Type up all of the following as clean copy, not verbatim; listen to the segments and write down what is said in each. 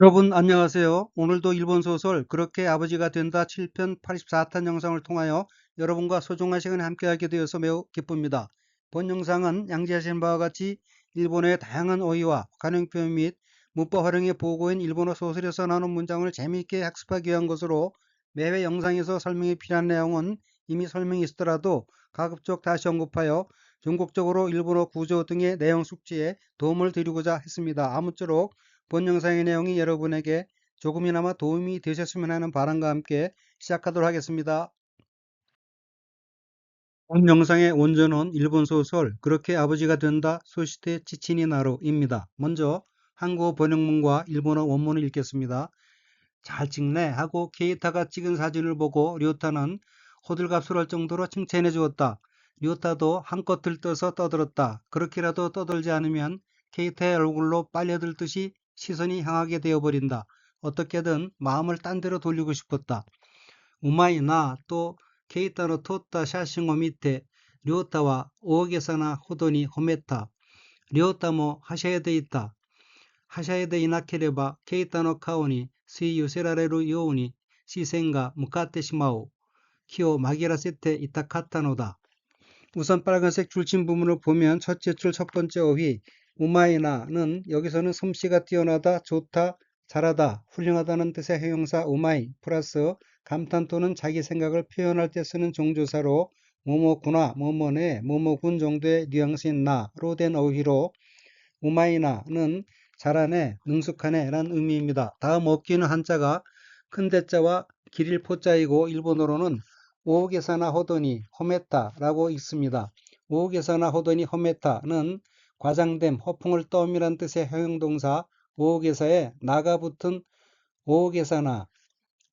여러분 안녕하세요. 오늘도 일본 소설 그렇게 아버지가 된다 7편 84탄 영상을 통하여 여러분과 소중한 시간에 함께하게 되어서 매우 기쁩니다. 본 영상은 양지하신 바와 같이 일본의 다양한 어휘와 관용 표현 및 문법 활용의 보고인 일본어 소설에서 나오는 문장을 재미있게 학습하기 위한 것으로 매회 영상에서 설명이 필요한 내용은 이미 설명이 있더라도 가급적 다시 언급하여 전국적으로 일본어 구조 등의 내용 숙지에 도움을 드리고자 했습니다. 아무쪼록 본 영상의 내용이 여러분에게 조금이나마 도움이 되셨으면 하는 바람과 함께 시작하도록 하겠습니다. 본 영상의 원전은 일본 소설 그렇게 아버지가 된다 소시테 치치니 나루입니다. 먼저 한국어 번역문과 일본어 원문을 읽겠습니다. 잘 찍네 하고 케이타가 찍은 사진을 보고 료타는 호들갑을 할 정도로 칭찬해 주었다. 료타도 한껏 들떠서 떠들었다. 그렇게라도 떠들지 않으면 케이타의 얼굴로 빨려들듯이 시선이 향하게 되어버린다. 어떻게든 마음을 딴 데로 돌리고 싶었다. 우마이나 또 케이타의 토타 샤싱を 見て 료타와 오게사나 호돈이 호메타. 료타も はしゃいでいた。はしゃいでいなければケイタの顔に吸い寄せられるように視線が向かってしまう。気を紛らせていたかったのだ。 우선 빨간색 줄침 부분을 보면 첫째 줄 첫 번째 어휘 우마이나는 여기서는 솜씨가 뛰어나다, 좋다, 잘하다, 훌륭하다는 뜻의 형용사 우마이 플러스 감탄 또는 자기 생각을 표현할 때 쓰는 종조사로 뭐뭐구나, 뭐뭐네, 뭐뭐군 정도의 뉘앙스인 나로 된 어휘로 우마이나는 잘하네, 능숙하네 라는 의미입니다. 다음 어귀는 한자가 큰 대자와 길일 포자이고 일본어로는 오오게사나 호도니 호메타라고 읽습니다. 오오게사나 호도니 호메타는 과장됨, 허풍을 떠밀한 뜻의 형용동사 오오게사에 나가 붙은 오오게사나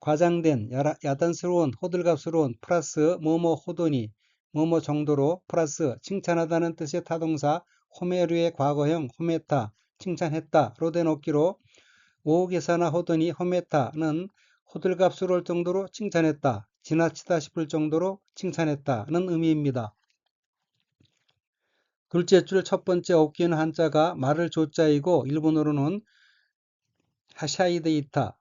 과장된 야단스러운 호들갑스러운 플러스 뭐뭐 호도니 뭐뭐 정도로 플러스 칭찬하다는 뜻의 타동사 호메르의 과거형 호메타 칭찬했다로 된 어기로 오오게사나 호도니 호메타는 호들갑스러울 정도로 칭찬했다, 지나치다 싶을 정도로 칭찬했다는 의미입니다. 둘째 줄 첫 번째 어기는 한자가 말을 조자이고 일본어로는 하샤이데이타로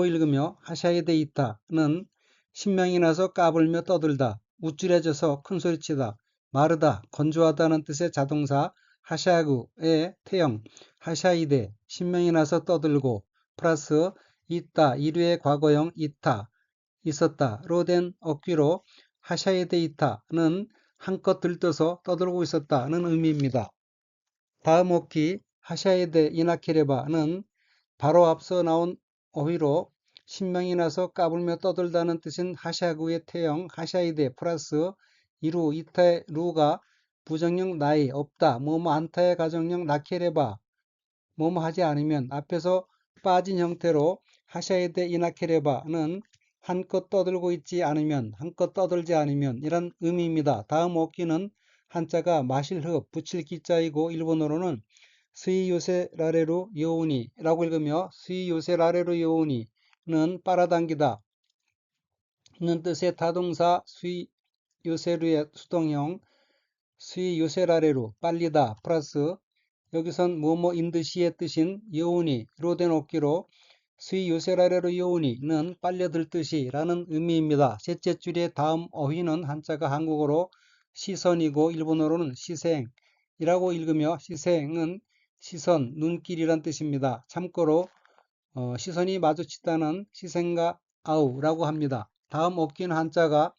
읽으며 하샤이데이타는 신명이 나서 까불며 떠들다, 우쭐해져서 큰소리치다, 마르다, 건조하다는 뜻의 자동사 하샤구의 태형 하샤이데, 신명이 나서 떠들고 플러스 있다, 이류의 과거형 있다, 있었다로 된 어귀로 하샤이데이타는 한껏 들떠서 떠들고 있었다는 의미입니다. 다음 어귀 하샤이데 이나케레바는 바로 앞서 나온 어휘로 신명이 나서 까불며 떠들다는 뜻인 하샤구의 태형 하샤이데 플러스 이루 이타의 루가 부정형 나이 없다 뭐뭐 안타의 가정형 나케레바 뭐뭐 하지 않으면 앞에서 빠진 형태로 하샤이데 이나케레바는 한껏 떠들고 있지 않으면 한껏 떠들지 않으면 이란 의미입니다. 다음 어귀는 한자가 마실 흡 붙일 기자이고 일본어로는 스이요세 라레루 요우니라고 읽으며 스이요세 라레루 요우니는 빨아당기다 는 뜻의 타동사 스이요세루의 수동형 스이요세라레루 빨리다 플러스 여기선 뭐뭐인 듯이의 뜻인 요우니로 된 어기로 스이요세라레루 요우니는 빨려들듯이 라는 의미입니다. 셋째 줄의 다음 어휘는 한자가 한국어로 시선이고 일본어로는 시생이라고 읽으며 시생은 시선, 눈길이란 뜻입니다. 참고로 시선이 마주치다는 시생과 아우라고 합니다. 다음 어귀는 한자가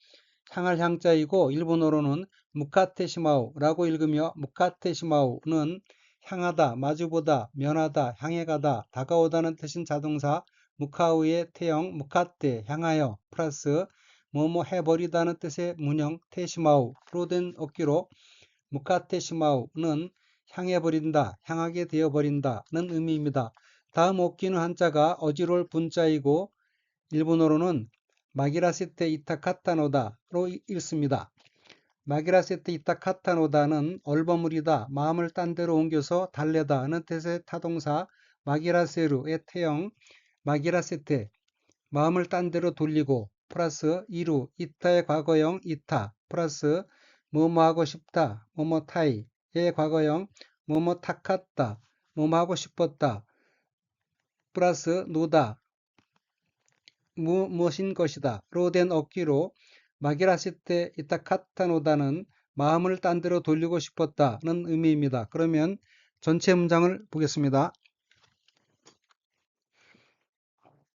향할 향자이고 일본어로는 무카테시마우라고 읽으며 무카테시마우는 향하다, 마주보다, 면하다, 향해 가다, 다가오다는 뜻인 자동사 무카우의 태형 무카테 향하여 플러스 뭐뭐 해버리다는 뜻의 문형 테시마우로 된 어귀로 무카테시마우는 향해버린다, 향하게 되어버린다는 의미입니다. 다음 어귀는 한자가 어지러울 분자이고 일본어로는 마기라세테 이타카타노다로 읽습니다. 마기라세테 이타카타노다는 얼버무리다, 마음을 딴 데로 옮겨서 달래다 하는 뜻의 타동사 마기라세루의 태형 마기라세테, 마음을 딴 데로 돌리고 플러스 이루, 이타의 과거형 이타 플러스 뭐뭐 하고 싶다, 뭐뭐 타이의 과거형 뭐뭐 타카다, 뭐뭐 하고 싶었다 플러스 노다 무엇인 것이다 로 된 어귀로 마기라시테 이타카타노다는 마음을 딴 데로 돌리고 싶었다는 의미입니다. 그러면 전체 문장을 보겠습니다.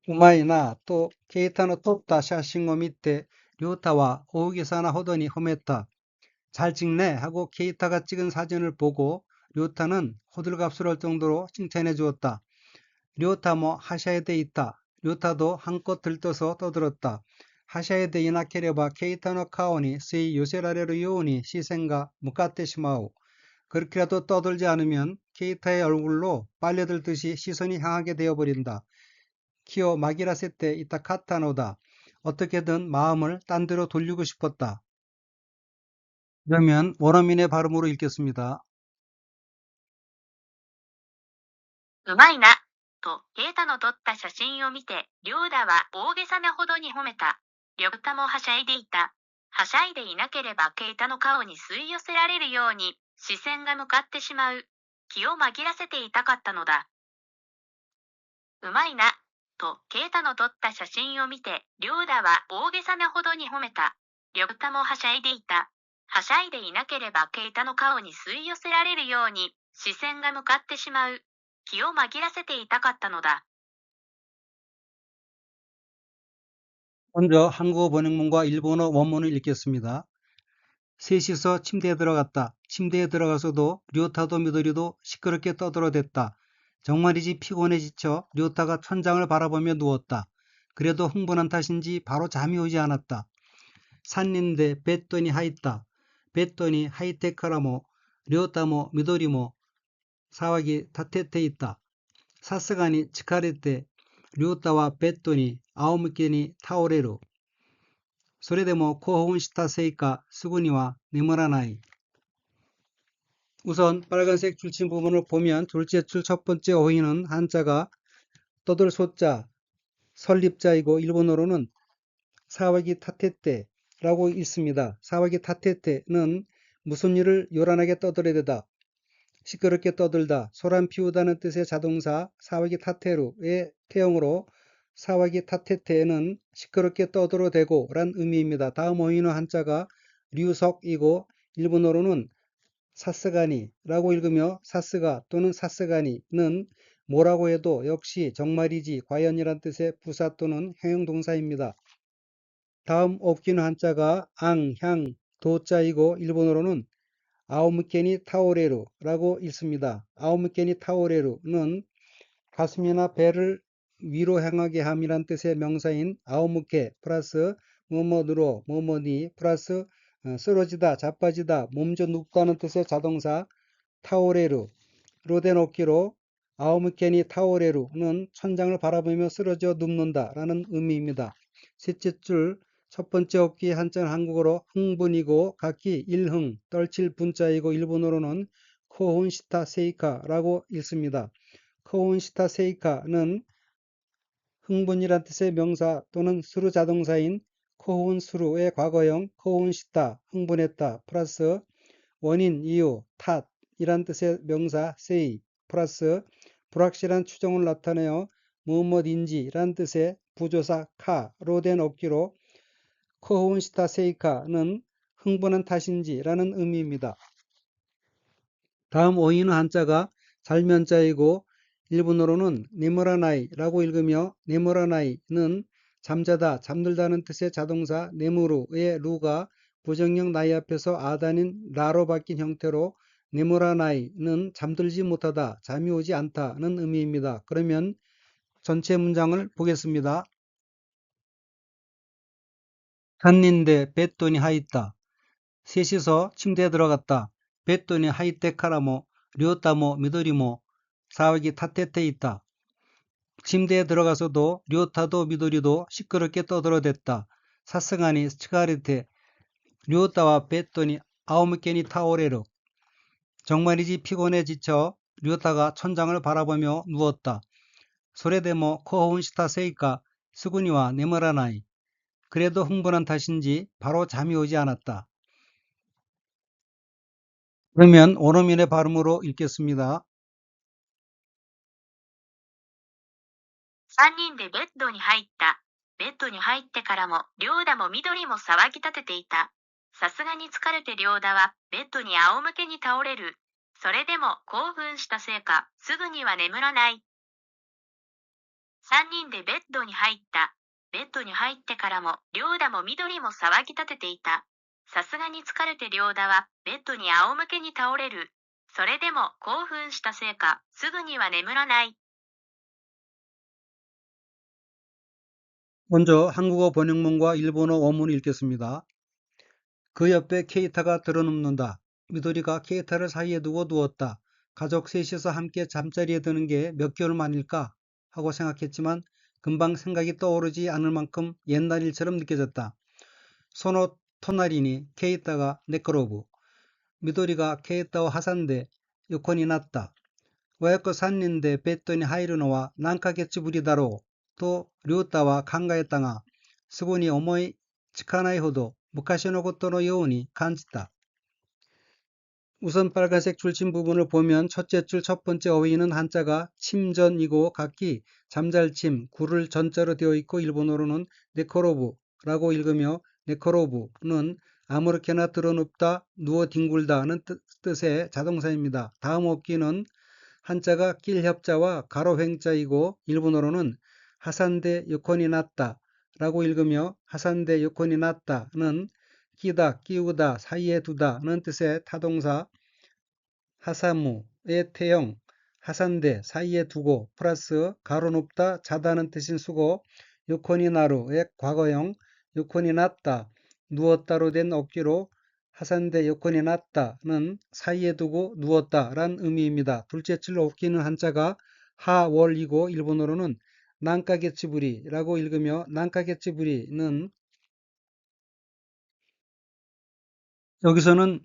우마이나 또 케이타노 톱다 샤싱오 밑에 료타와 오우기사나 호더니 홈했다. 잘 찍네 하고 케이타가 찍은 사진을 보고 료타는 호들갑스러울 정도로 칭찬해 주었다. 료타 뭐 하샤에 돼 있다. 료타도 한껏 들떠서 떠들었다. 하샤에 돼 이나케레바 케이타노 카오니 스이 요세라레로 요오니 시생가 무카테시마오. 그렇게라도 떠들지 않으면 케이타의 얼굴로 빨려들듯이 시선이 향하게 되어버린다. 키오 마기라세테 이타 카타노다. 어떻게든 마음을 딴 데로 돌리고 싶었다. 그러면 원어민의 발음으로 읽겠습니다. うまいな、とケイタの撮った写真を見て、リョーダは大げさなほどに褒めた。リョータもはしゃいでいた。はしゃいでいなければケイタの顔に吸い寄せられるように視線が向かってしまう。気を紛らせていたかったのだ。うまいな、とケイタの撮った写真を見て、リョーダは大げさなほどに褒めた。リョータもはしゃいでいた。はしゃいでいなければケイタの顔に吸い寄せられるように視線が向かってしまう。気を紛らせていたかったのだ。 먼저 한국어 번역문과 일본어 원문을 읽겠습니다. 셋이서 침대에 들어갔다. 침대에 들어가서도 료타도 미도리도 시끄럽게 떠들어댔다. 정말이지 피곤해 지쳐 료타가 천장을 바라보며 누웠다. 그래도 흥분한 탓인지 바로 잠이 오지 않았다. 산인데 뱃돈이 하있다. 뱃돈이 하이테카라모 료타모 미도리모 사와기 타테테 있다. 사스가니 치카레테 료타와 뱃돈이 아오무케니 타오레루 それでも興奮したせいかすぐには眠らない. 우선 빨간색 줄침 부분을 보면 둘째 줄 첫 번째 어휘는 한자가 떠들 소자, 설립자이고 일본어로는 사와기 타테테라고 있습니다. 사와기 타테테는 무슨 일을 요란하게 떠들어대다, 시끄럽게 떠들다, 소란 피우다는 뜻의 자동사 사와기 타테루의 태형으로 사와기 타테테는 시끄럽게 떠들어대고 란 의미입니다. 다음 어휘는 한자가 류석이고 일본어로는 사스가니라고 읽으며 사스가 또는 사스가니는 뭐라고 해도 역시 정말이지 과연이란 뜻의 부사 또는 형용동사입니다. 다음 어귀는 한자가 앙, 향, 도자이고 일본어로는 아오무케니 타오레루라고 읽습니다. 아오무케니 타오레루는 가슴이나 배를 위로 향하게 함이란 뜻의 명사인 아오무케 플러스 뭐뭐누로 뭐뭐니 플러스 쓰러지다, 자빠지다, 몸져 눕다는 뜻의 자동사 타오레루로 된 어귀로 아오무케니 타오레루는 천장을 바라보며 쓰러져 눕는다 라는 의미입니다. 셋째 줄 첫 번째 어귀의 한자는 한국어로 흥분이고 각기 일흥, 떨칠 분자이고 일본어로는 코혼시타 세이카라고 읽습니다. 코혼시타 세이카는 흥분이란 뜻의 명사 또는 수루 자동사인 코혼수루의 과거형 코혼시타, 흥분했다 플러스 원인, 이유, 탓이란 뜻의 명사 세이 플러스 불확실한 추정을 나타내어 무엇인지란 뜻의 부조사 카로 된 어귀로 코혼시타 세이카는 흥분한 탓인지라는 의미입니다. 다음 어휘는 한자가 잘면자이고 일본어로는 네무라나이라고 읽으며 네무라나이는 잠자다, 잠들다는 뜻의 자동사 네무루의 루가 부정형 나이 앞에서 아단인 라로 바뀐 형태로 네무라나이는 잠들지 못하다, 잠이 오지 않다는 의미입니다. 그러면 전체 문장을 보겠습니다. 잤는데 뱃돈이 하있다. 셋이서 침대에 들어갔다. 뱃돈이 하이테 카라모, 료타모, 미도리모, 사와기 타테테 있다. 침대에 들어가서도 료타도 미도리도 시끄럽게 떠들어댔다. 사스가니 스치가리테, 료타와 뱃돈이 아오무케니 타오레르. 정말이지 피곤해 지쳐 료타가 천장을 바라보며 누웠다. 소레데모 코혼시타 세이카 스구니와 네무라나이. 그래도 흥분한 탓인지 바로 잠이 오지 않았다. 그러면 원어민의 발음으로 읽겠습니다. 3人でベッドに入った。ベッドに入ってからも、良太も緑も騒ぎ立てていた。さすがに疲れて良太は、ベッドに仰向けに倒れる。それでも、興奮したせいか、すぐには眠らない。3人でベッドに入った。ベッドに入ってからも、良太も緑も騒ぎ立てていた。さすがに疲れて良太は、ベッドに仰向けに倒れる。それでも、興奮したせいか、すぐには眠らない。 먼저 한국어 번역문과 일본어 원문을 읽겠습니다. 그 옆에 케이타가 들어눕는다. 미도리가 케이타를 사이에 두고 누웠다. 가족 셋이서 함께 잠자리에 드는 게 몇 개월 만일까 하고 생각했지만 금방 생각이 떠오르지 않을 만큼 옛날 일처럼 느껴졌다. 소노 토나리니 케이타가 네크로브. 미도리가 케이타와 하산데 요콘이 났다. 親子3人でベッドに入るのは何ヶ月ぶりだろうと亮太は考えたが、すぐに思いつかないほど昔のことのように感じた。 우선 빨간색 줄침 부분을 보면 첫째 줄 첫 번째 어휘는 한자가 침전이고 각기 잠잘침, 구를 전자로 되어 있고 일본어로는 네코로브라고 읽으며 네코로브는 아무렇게나 드러눕다, 누워 뒹굴다는 뜻의 자동사입니다. 다음 어귀는 한자가 낄협자와 가로횡자이고 일본어로는 하산대 요콘이 났다 라고 읽으며 하산대 요콘이 났다는 끼다, 끼우다, 사이에 두다는 뜻의 타동사 하사무의 태형, 하산대, 사이에 두고 플러스 가로 높다, 자다는 뜻인 수고 요콘이 나루의 과거형 요콘이 났다, 누웠다로 된 어귀로 하산대 요콘이 났다는 사이에 두고 누웠다란 의미입니다. 둘째 줄 어귀는 한자가 하월이고 일본어로는 난카게츠부리라고 읽으며 난카게츠부리는 여기서는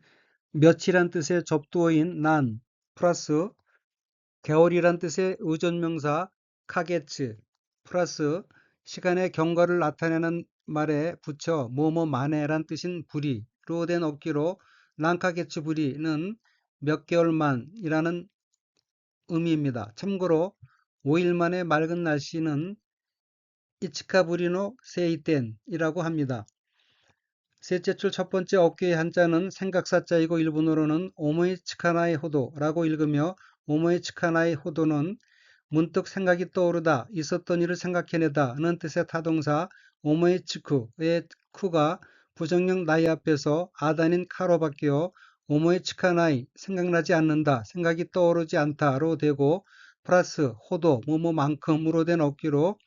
며칠이란 뜻의 접두어인 난 플러스 개월이란 뜻의 의존명사 카게츠 플러스 시간의 경과를 나타내는 말에 붙여 뭐뭐 만에란 뜻인 부리로 된 어귀로 난카게츠 부리는 몇 개월 만이라는 의미입니다. 참고로 5일 만에 맑은 날씨는 이치카부리노 세이텐이라고 합니다. 셋째 줄 첫 번째 어깨의 한자는 생각사자이고 일본어로는 오모이 치카나이 호도라고 읽으며 오모이 치카나이 호도는 문득 생각이 떠오르다, 있었던 일을 생각해내다는 뜻의 타동사 오모이 치쿠의 쿠가 부정형 나이 앞에서 아단인 카로 바뀌어 오모이 치카나이 생각나지 않는다, 생각이 떠오르지 않다로 되고 플러스 호도 뭐뭐만큼으로 된 어귀로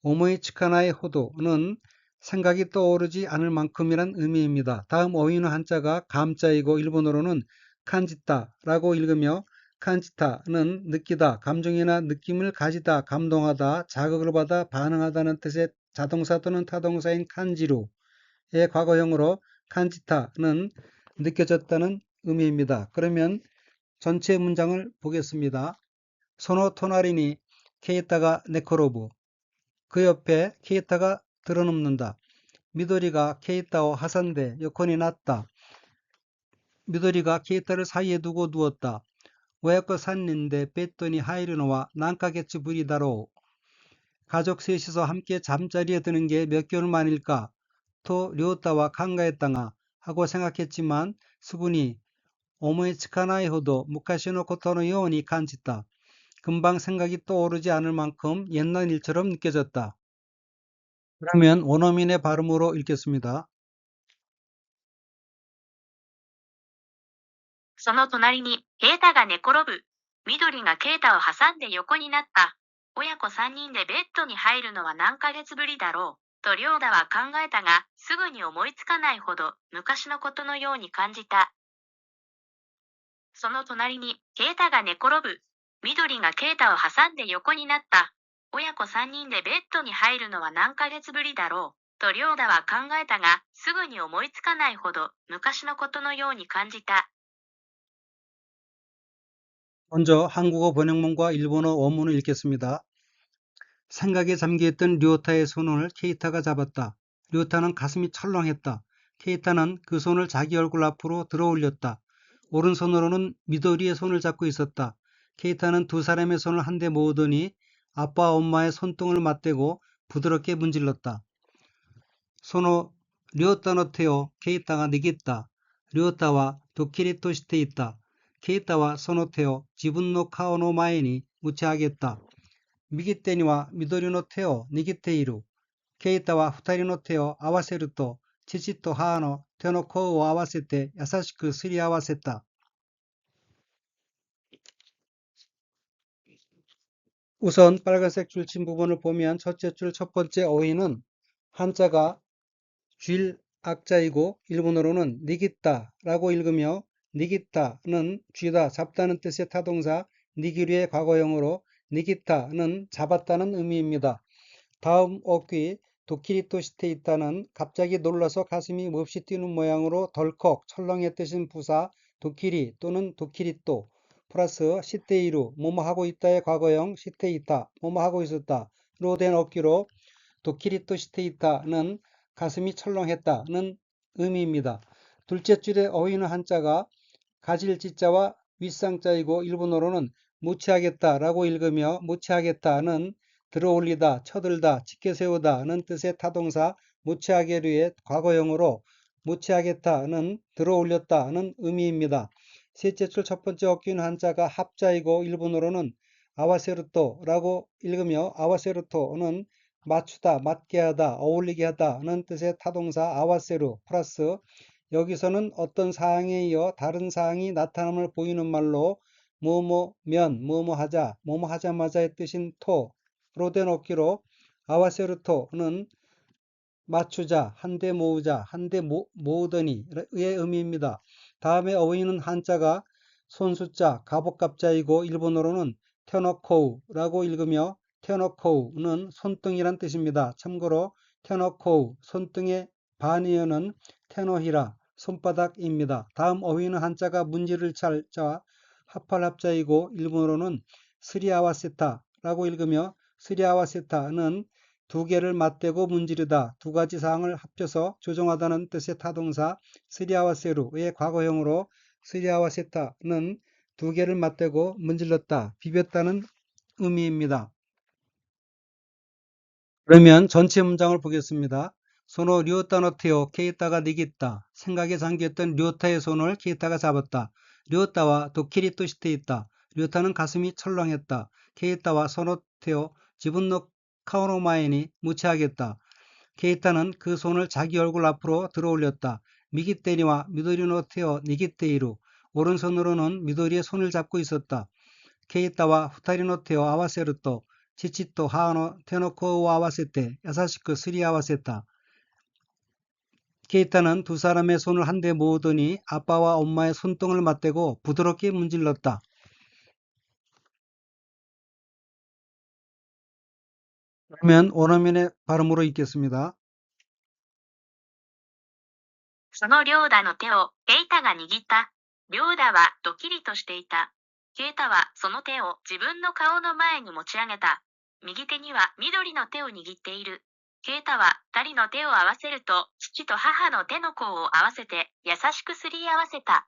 오모이 치카나이 호도는 생각이 떠오르지 않을 만큼이란 의미입니다. 다음 어휘는 한자가 감자이고 일본어로는 칸지타라고 읽으며 칸지타는 느끼다, 감정이나 느낌을 가지다, 감동하다, 자극을 받아 반응하다는 뜻의 자동사 또는 타동사인 칸지루의 과거형으로 칸지타는 느껴졌다는 의미입니다. 그러면 전체 문장을 보겠습니다. 소노 토나리니 케이타가 네코로브. 그 옆에 케이타가 들어눕는다. 미도리가 케이타와 하산대 요콘이 났다. 미도리가 케이타를 사이에 두고 누웠다. 親子3人でベッドに入るのは何ヶ月ぶりだろう. 가족 셋이서 함께 잠자리에 드는 게 몇 개월 만일까? 또 료타와 칸가했다가 하고 생각했지만 수군이 오모이치카나이 호도 무카시노 코토의ように 간지다. 금방 생각이 떠오르지 않을 만큼 옛날 일처럼 느껴졌다. 그러면 원어민의 발음으로 읽겠습니다. その隣に、ケイタが寝転ぶ。緑がケイタを挟んで横になった。親子3人でベッドに入るのは何ヶ月ぶりだろう。と亮太は考えたが、すぐに思いつかないほど昔のことのように感じた。その隣に、ケイタが寝転ぶ。緑がケイタを挟んで横になった。親子3人でベッドに入るのは何ヶ月ぶりだろう。と亮太は考えたが、すぐに思いつかないほど昔のことのように感じた。 먼저 한국어 번역문과 일본어 원문을 읽겠습니다. 생각에 잠겨있던 료타의 손을 케이타가 잡았다. 료타는 가슴이 철렁했다. 케이타는 그 손을 자기 얼굴 앞으로 들어 올렸다. 오른손으로는 미도리의 손을 잡고 있었다. 케이타는 두 사람의 손을 한데 모으더니 아빠와 엄마의 손등을 맞대고 부드럽게 문질렀다. 소노 료타の手をケイタが握った。료타はドッキリとしていた。ケイタはその手を自分の顔の前に持ち上げた。右手には緑の手を握っている。ケイタは二人の手を合わせると、父と母の手の甲を合わせて優しくすり合わせた。우선 빨간색 줄친 부분을 보면 첫째 줄 첫 번째 어휘는 한자가 쥘 악자이고 일본어로는 니기타라고 읽으며 니기타는 쥐다, 잡다는 뜻의 타동사 니기류의 과거형으로 니기타는 잡았다는 의미입니다. 다음 어귀 도키리토 시테 있다는 갑자기 놀라서 가슴이 몹시 뛰는 모양으로 덜컥 철렁했듯인 부사 도키리 또는 도키리또 플러스 시테이루 뭐뭐 하고 있다의 과거형 시테 있다 뭐뭐 하고 있었다로 된 어귀로 도키리토 시테 있다는 가슴이 철렁했다는 의미입니다. 둘째 줄의 어휘는 한자가 가질 지자와 윗상자이고 일본어로는 무치하겠다라고 읽으며 무치하겠다는 들어올리다, 쳐들다, 치켜세우다는 뜻의 타동사 무치하게류의 과거형으로 무치하겠다는 들어올렸다는 의미입니다. 셋째 줄 첫 번째 어귀는 한자가 합자이고 일본어로는 아와세루토라고 읽으며 아와세루토는 맞추다, 맞게 하다, 어울리게 하다는 뜻의 타동사 아와세루 플러스 여기서는 어떤 사항에 이어 다른 사항이 나타남을 보이는 말로 뭐뭐면, 뭐뭐하자, 뭐뭐하자마자의 뜻인 토로 된 어귀로 아와세루토는 맞추자, 한데 모으자, 한데 모으더니의 의미입니다. 다음에 어휘는 한자가 손숫자, 갑옷갑자이고 일본어로는 테너코우라고 읽으며 테너코우는 손등이란 뜻입니다. 참고로 테너코우, 손등의 반의어는 테너히라, 손바닥입니다. 다음 어휘는 한자가 문지를 찰자, 합할합자이고 일본어로는 스리아와세타라고 읽으며 스리아와세타는 두 개를 맞대고 문지르다, 두 가지 사항을 합쳐서 조정하다는 뜻의 타동사 스리아와세루의 과거형으로 스리아와세타는 두 개를 맞대고 문질렀다, 비볐다는 의미입니다. 그러면 전체 문장을 보겠습니다. 소노 료타 노 테오 케이타가 니깃다. 생각에 잠겼던 료타의 손을 케이타가 잡았다. 료타와 도끼리 또 시테 있다. 료타는 가슴이 철렁했다. 케이타와 소노 테오 지분노 카오노마에니 무치하겠다. 케이타는 그 손을 자기 얼굴 앞으로 들어올렸다. 미기테니와 미도리노 테오 니기테이루. 오른손으로는 미도리의 손을 잡고 있었다. 케이타와 후타리노 테오 아와세르토 치치토 하노 테노코 아와세테 야사시크 스리 아와세타. 케이타는 두 사람의 손을 한데 모으더니 아빠와 엄마의 손등을 맞대고 부드럽게 문질렀다. 그러면 원어민의 발음으로 읽겠습니다. そのリョーダの手をケイタが握った。リョーダはドキリとしていた。ケイタはその手を自分の顔の前に持ち上げた。右手には緑の手を握っている。ケイタは二人の手を合わせると、父と母の手の甲を合わせて優しくすり合わせた。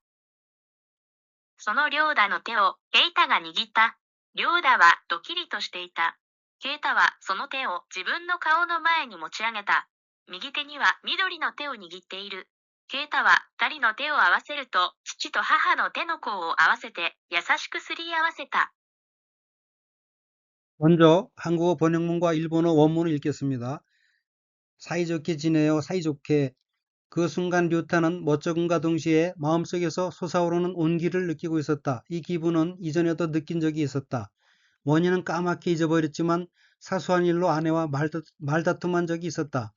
そのリョーダの手をケイタが握った。リョーダはドキリとしていた。ケイタはその手を自分の顔の前に持ち上げた。右手には緑の手を握っている。ケイタは二人の手を合わせると、父と母の手の甲を合わせて優しくすり合わせた。 먼저 한국어 번역문과 일본어 원문을 읽겠습니다. 사이좋게 지내요. 사이좋게. 그 순간 류타는 멋쩍음과 동시에 마음속에서 솟아오르는 온기를 느끼고 있었다. 이 기분은 이전에도 느낀 적이 있었다. 원인은 까맣게 잊어버렸지만 사소한 일로 아내와 말다툼한 적이 있었다.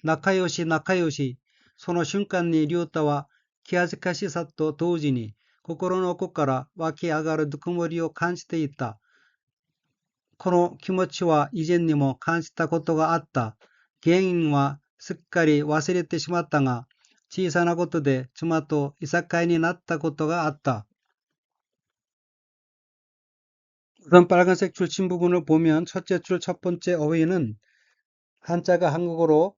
나카요시 나카요시 その瞬間に亮太は気恥ずかしさと同時に心の奥から湧き上がるぬくもりを感じていた。この気持ちは以前にも感じたことがあった。原因はすっかり忘れてしまったが、小さなことで妻といさかいになったことがあった。우선 빨간색 줄친 부분을 보면 첫째 줄 첫 번째 어휘는 한자가 한국어로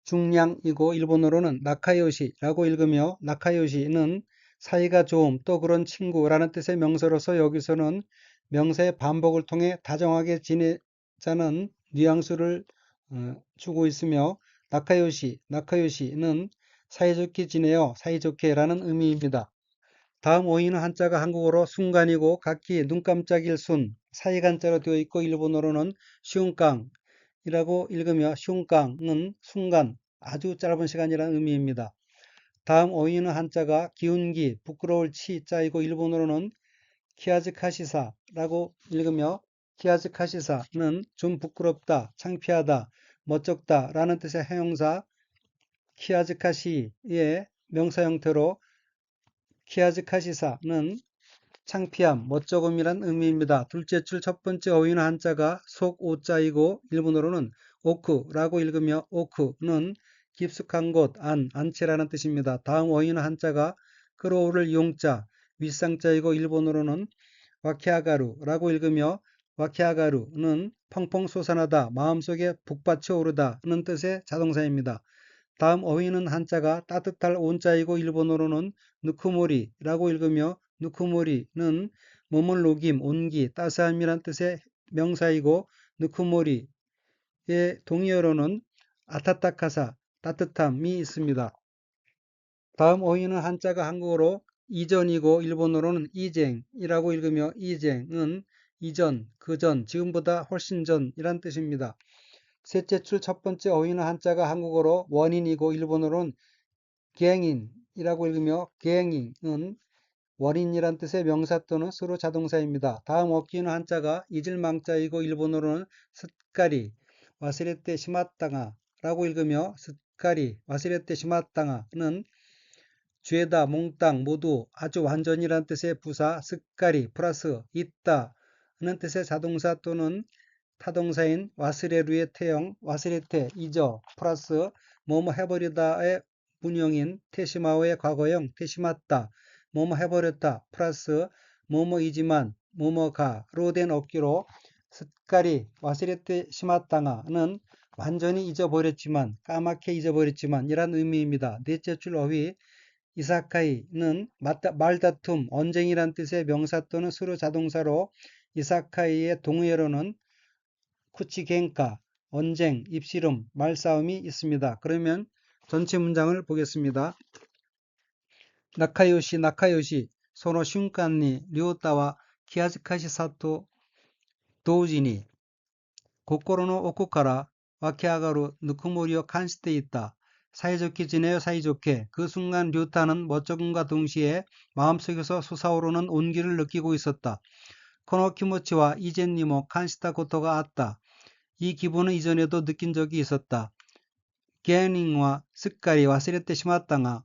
중량이고 일본어로는 나카요시라고 읽으며 나카요시는 사이가 좋음 또 그런 친구라는 뜻의 명사로서 여기서는 명사의 반복을 통해 다정하게 지내자는 뉘앙스를 주고 있으며 나카요시는 사이좋게 지내요, 사이좋게라는 의미입니다. 다음 어휘는 한자가 한국어로 순간이고 각기 눈 깜짝일 순, 사이간자로 되어 있고 일본어로는 시운깡이라고 읽으며 시운깡은 순간, 아주 짧은 시간이라는 의미입니다. 다음 어휘는 한자가 기운기, 부끄러울 치자이고 일본어로는 키아즈카시사라고 읽으며 키아즈카시사는 좀 부끄럽다, 창피하다, 멋쩍다 라는 뜻의 형용사 키아즈카시의 명사 형태로 키아즈카시사는 창피함, 멋쩍음이란 의미입니다. 둘째 줄 첫 번째 어휘는 한자가 속 오자이고 일본어로는 오크라고 읽으며 오크는 깊숙한 곳, 안채라는 뜻입니다. 다음 어휘는 한자가 끌어오를 용자, 윗상자이고 일본어로는 와키아가루라고 읽으며 와키아가루는 펑펑 솟아나다, 마음속에 북받쳐 오르다는 뜻의 자동사입니다. 다음 어휘는 한자가 따뜻할 온자이고 일본어로는 누쿠모리라고 읽으며 누쿠모리는 몸을 녹임, 온기, 따스함이란 뜻의 명사이고 누쿠모리의 동의어로는 아타타카사, 따뜻함이 있습니다. 다음 어휘는 한자가 한국어로 이전이고 일본어로는 이쟁이라고 읽으며 이쟁은 이전, 그전, 지금보다 훨씬 전이란 뜻입니다. 셋째 줄 첫 번째 어휘는 한자가 한국어로 원인이고 일본어로는 기행인이라고 읽으며 기행인은 원인이란 뜻의 명사 또는 수로 자동사입니다. 다음 어휘는 한자가 잊을망자이고 일본어로는 스까리, 와스레테 시마땅아라고 읽으며 스까리, 와스레테 시마땅아는 죄다, 몽땅, 모두, 아주 완전이란 뜻의 부사 스까리 플러스 있다는 뜻의 자동사 또는 타동사인 와스레루의 태형 와스레테 잊어 플러스 뭐뭐 해버리다의 문형인 테시마오의 과거형 테시마따 뭐뭐 해버렸다 플러스 뭐뭐이지만 뭐뭐가로 된 어기로 스까리 와스레테 시마땅아는 완전히 잊어버렸지만 까맣게 잊어버렸지만 이란 의미입니다. 넷째 줄 어휘 이사카이는 말다툼, 언쟁이란 뜻의 명사 또는 수로 자동사로 이사카이의 동의어로는 쿠치겐카, 언쟁, 입씨름, 말싸움이 있습니다. 그러면 전체 문장을 보겠습니다. 나카요시, 소노 슌칸니 료타와 키아즈카시 사토 도우지니 고코로노 오쿠카라 와키아가루 누쿠모리오 칸시테 있다. 사이좋게 지내요, 사이좋게. 그 순간 류타는 멋쩍음과 동시에 마음속에서 솟아오르는 온기를 느끼고 있었다. 코노 키모치와 이젠니모 칸시타 고토가 아った. 이 기분은 이전에도 느낀 적이 있었다. 게닝와 스까리 와스레테 시마땅아.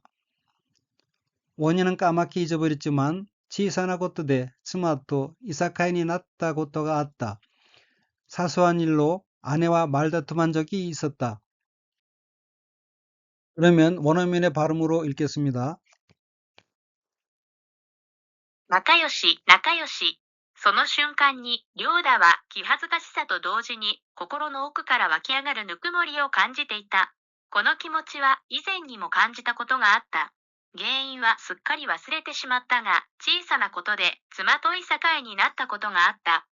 원인은 까맣게 잊어버렸지만 치사나 고토데 스마토 이사카이니 났다 고토가 아った. 사소한 일로 아내와 말다툼한 적이 있었다. 그러면 원어민의 발음으로 읽겠습니다. 仲良し、仲良し。その瞬間に、リョーダは気恥ずかしさと同時に、心の奥から湧き上がるぬくもりを感じていた。この気持ちは以前にも感じたことがあった。原因はすっかり忘れてしまったが、小さなことで妻といさかいになったことがあった。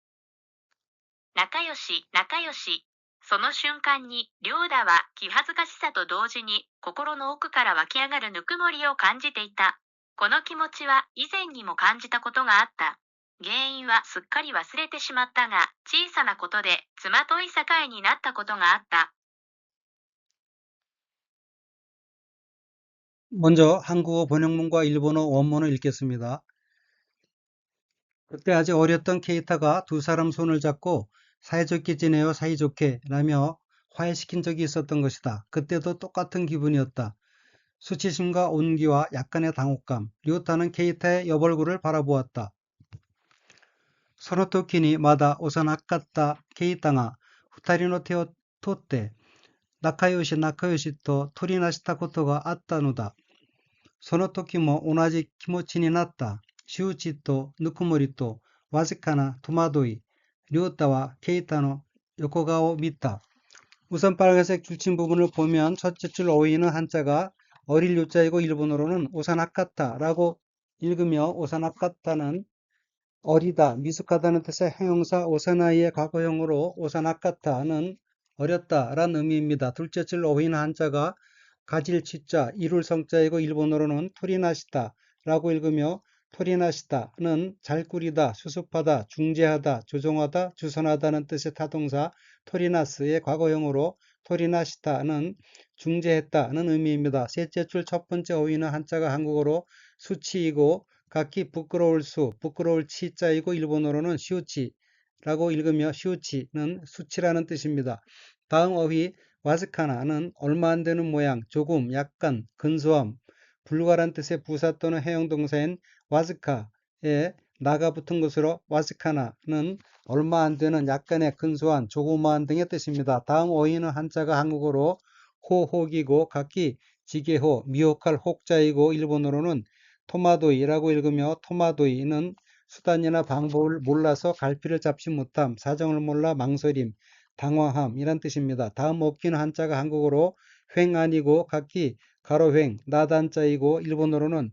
仲良し、仲良し。その瞬間に、リョーダは気恥ずかしさと同時に、心の奥から湧き上がるぬくもりを感じていた。この気持ちは以前にも感じたことがあった。原因はすっかり忘れてしまったが、小さなことで妻といさかいになったことがあった。 먼저 한국어 번역문과 일본어 원문을 읽겠습니다. 그때 아직 어렸던 케이타가 두 사람 손을 잡고 사이좋게 지내요, 사이좋게 라며 화해시킨 적이 있었던 것이다. 그때도 똑같은 기분이었다. 수치심과 온기와 약간의 당혹감. 류타는 케이타의 옆얼굴을 바라보았다. 소노토키니 마다 오사나카타 케이타가 후타리노 테오 토때 나카요시と取りなしたことがあったのだ。その時も同じ気持ちになった。羞恥とぬくもりとわずかな戸惑い。亮太はケイタの横顔を見た。 우선 빨간색 줄친 부분을 보면 첫째 줄 어휘는 한자가 어릴 요자이고 일본어로는 오사나카타라고 읽으며 오사나카타는 어리다, 미숙하다는 뜻의 형용사 오사나이의 과거형으로 오사나카타는 어렸다란 의미입니다. 둘째 줄 어휘는 한자가 가질 치자, 이룰 성자이고 일본어로는 토리나시다라고 읽으며 토리나시다는 잘 꾸리다, 수습하다, 중재하다, 조종하다, 주선하다는 뜻의 타동사 토리나스의 과거형으로 토리나시다는 중재했다는 의미입니다. 셋째 줄 첫 번째 어휘는 한자가 한국어로 수치이고 각기 부끄러울 수, 부끄러울 치자이고 일본어로는 시우치라고 읽으며 시우치는 수치라는 뜻입니다. 다음 어휘 와즈카나는 얼마 안 되는 모양, 조금, 약간, 근소함, 불과란 뜻의 부사 또는 해용 동사인 와즈카에 나가 붙은 것으로 와즈카나는 얼마 안 되는, 약간의, 근소한, 조그마한 등의 뜻입니다. 다음 어휘는 한자가 한국어로 호혹이고 각기 지게호, 미혹할 혹자이고 일본어로는 토마도이라고 읽으며 토마도이는 수단이나 방법을 몰라서 갈피를 잡지 못함, 사정을 몰라 망설임, 당황함 이란 뜻입니다. 다음 어기는 한자가 한국어로 횡 아니고 각기 가로횡, 나단자이고 일본어로는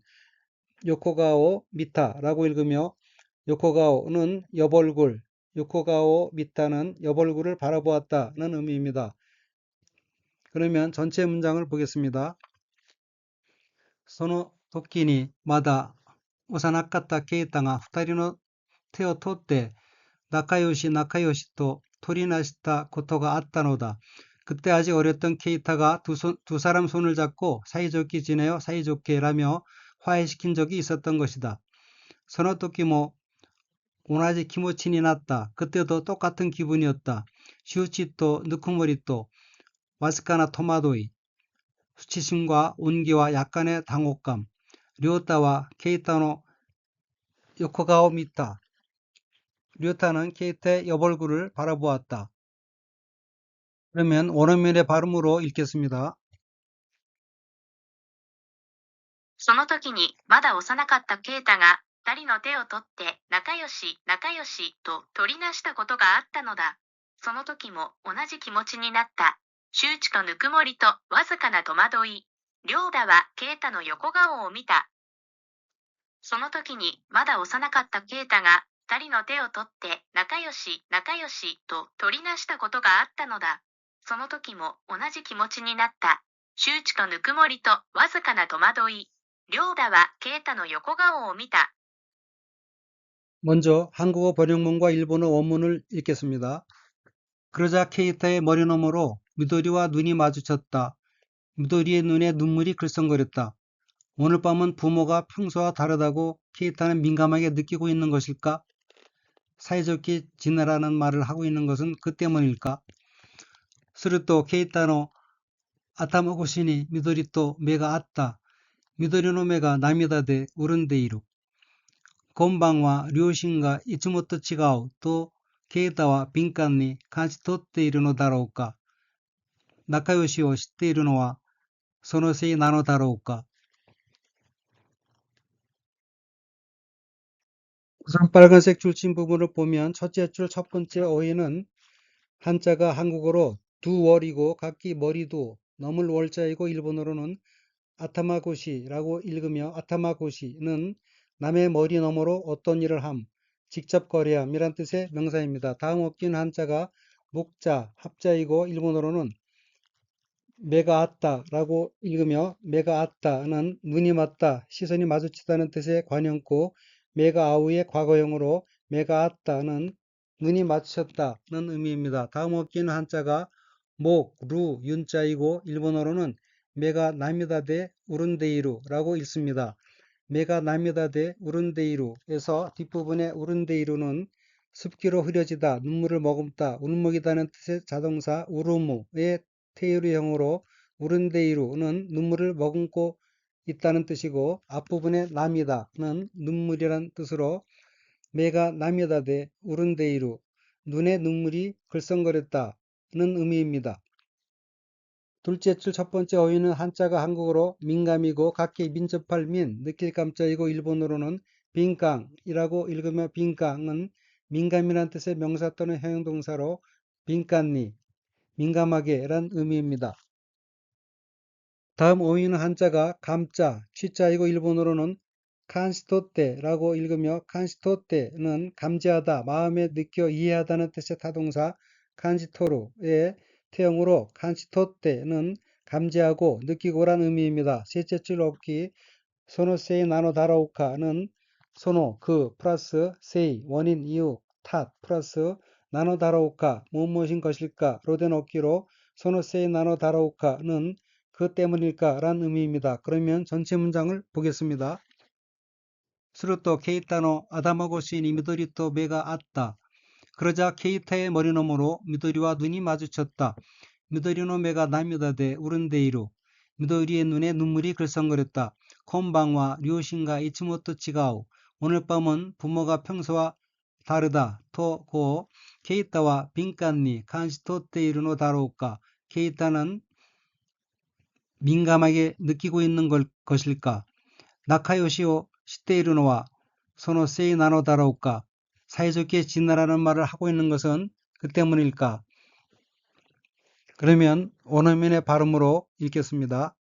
요코가오 미타라고 읽으며 요코가오는 옆얼굴, 요코가오 미타는 옆얼굴을 바라보았다는 의미입니다. 그러면 전체 문장을 보겠습니다. その時にまだ幼かったケイタが二人の手を取って仲良し仲良しと取りなしたことがあったのだ. 그때 아직 어렸던 케이타가 두 사람 손을 잡고 사이좋게 지내요 사이좋게 라며 화해시킨 적이 있었던 것이다. その時も 오나지 기모친이 났다. 그때도 똑같은 기분이었다. 시우치또 느쿠모리또 와스카나 토마도이 수치심과 온기와 약간의 당혹감 료타와 케이타노 요코가오 미타 료타는 케이타의 옆얼굴을 바라보았다. 그러면 원어민의 발음으로 읽겠습니다. その時にまだ幼かったケイタが二人の手を取って仲良し仲良しと取りなしたことがあったのだ。その時も同じ気持ちになった。周知とぬくもりとわずかな戸惑い。両田はケイタの横顔を見た。その時にまだ幼かったケイタが二人の手を取って仲良し仲良しと取りなしたことがあったのだ。その時も同じ気持ちになった。周知とぬくもりとわずかな戸惑い。両田はケイタの横顔を見た。 먼저 한국어 번역문과 일본어 원문을 읽겠습니다. 그러자 케이타의 머리 너머로 미도리와 눈이 마주쳤다. 미도리의 눈에 눈물이 글썽거렸다. 오늘 밤은 부모가 평소와 다르다고 케이타는 민감하게 느끼고 있는 것일까? 사이좋게 지내라는 말을 하고 있는 것은 그 때문일까? すると 케이타노 아타마고시니 미도리 또目があった。緑の目が涙で潤んでいる。今晩は両親がいつもと違うとケイタは敏感に感じ取っているのだろうか。仲良しを知っているのはそのせいなのだろうか. 우선 빨간색 줄친 부분을 보면 첫째 줄 첫 번째 어휘는 한자가 한국어로 두월이고 각기 머리도 넘을 월자이고 일본어로는 아타마고시라고 읽으며 아타마고시는 남의 머리 너머로 어떤 일을 함, 직접 거래함이란 뜻의 명사입니다. 다음 어기는 한자가 목자, 합자이고 일본어로는 메가았다라고 읽으며 메가았다는 눈이 맞다, 시선이 마주치다는 뜻의 관형구 메가아우의 과거형으로 메가았다는 눈이 마주쳤다는 의미입니다. 다음 어기는 한자가 목, 루, 윤자이고 일본어로는 메가 나미다데 우른데이루라고 읽습니다. 메가 나미다데 우른데이루에서 뒷부분의 우른데이루는 습기로 흐려지다, 눈물을 머금다, 울먹이다는 뜻의 자동사 우르무의 테이루형으로 우른데이루는 눈물을 머금고 있다는 뜻이고 앞부분의 나미다는 눈물이란 뜻으로 메가 나미다데 우른데이루 눈에 눈물이 글썽거렸다는 의미입니다. 둘째 줄 첫 번째 어휘는 한자가 한국어로 민감이고 각기 민접할 민, 느낄 감자이고 일본어로는 빈깡이라고 읽으며 빈깡은 민감이란 뜻의 명사 또는 형용동사로 빈칸니, 민감하게 란 의미입니다. 다음 어휘는 한자가 감자, 취자이고 일본어로는 칸시토테라고 읽으며 칸시토테는 감지하다, 마음에 느껴 이해하다는 뜻의 타동사 칸시토루의 태형으로 칸시토테는 감지하고 느끼고란 의미입니다. 셋째 줄 얻기 소노세이 나노 다라오카는 소노, 그, 플러스 세이, 원인, 이유, 탓, 플러스 나노 다라오카, 무엇인 것일까로 된 얻기로 소노세이 나노 다라오카는 그 때문일까 라는 의미입니다. 그러면 전체 문장을 보겠습니다. すると 케이타노 아다마고시니 미도리토 메가 아따. 그러자 케이타의 머리 너머로 미도리와 눈이 마주쳤다. 미도리노 메가 나미다데 우른데이루. 미도리의 눈에 눈물이 글썽거렸다. 콘방와 류신가 이츠모토 치가오. 오늘 밤은 부모가 평소와 다르다. 토고 케이타와 빈칸니 칸시토테이르노 다로우까. 케이타는 민감하게 느끼고 있는 것일까? 나카요시오 시테이르노와 소노세이 나노 다로우까. 사이좋게 지내라는 말을 하고 있는 것은 그 때문일까? 그러면 원어민의 발음으로 읽겠습니다.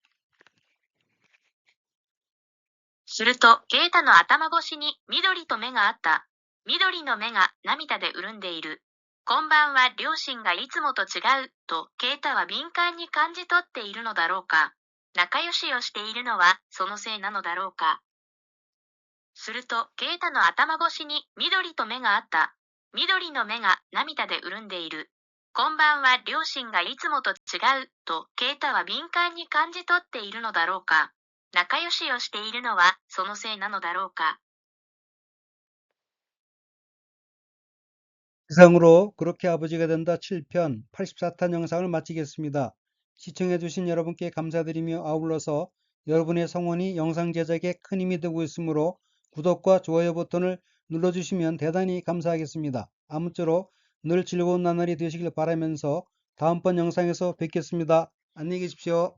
すると、ケイタの頭越しに緑と目があった。緑の目が涙で潤んでいる。今晩は両親がいつもと違うとケイタは敏感に感じ取っているのだろうか。仲良しをしているのはそのせいなのだろうか。すると、ケイタの頭越しに緑と目があった。緑の目が涙で潤んでいる。今晩は両親がいつもと違うとケイタは敏感に感じ取っているのだろうか。仲良しをしているのはそのせいなのだろうか。 이상으로 그렇게 아버지가 된다 7편 84탄 영상을 마치겠습니다. 시청해주신 여러분께 감사드리며 아울러서 여러분의 성원이 영상 제작에 큰 힘이 되고 있으므로 구독과 좋아요 버튼을 눌러주시면 대단히 감사하겠습니다. 아무쪼록 늘 즐거운 나날이 되시길 바라면서 다음번 영상에서 뵙겠습니다. 안녕히 계십시오.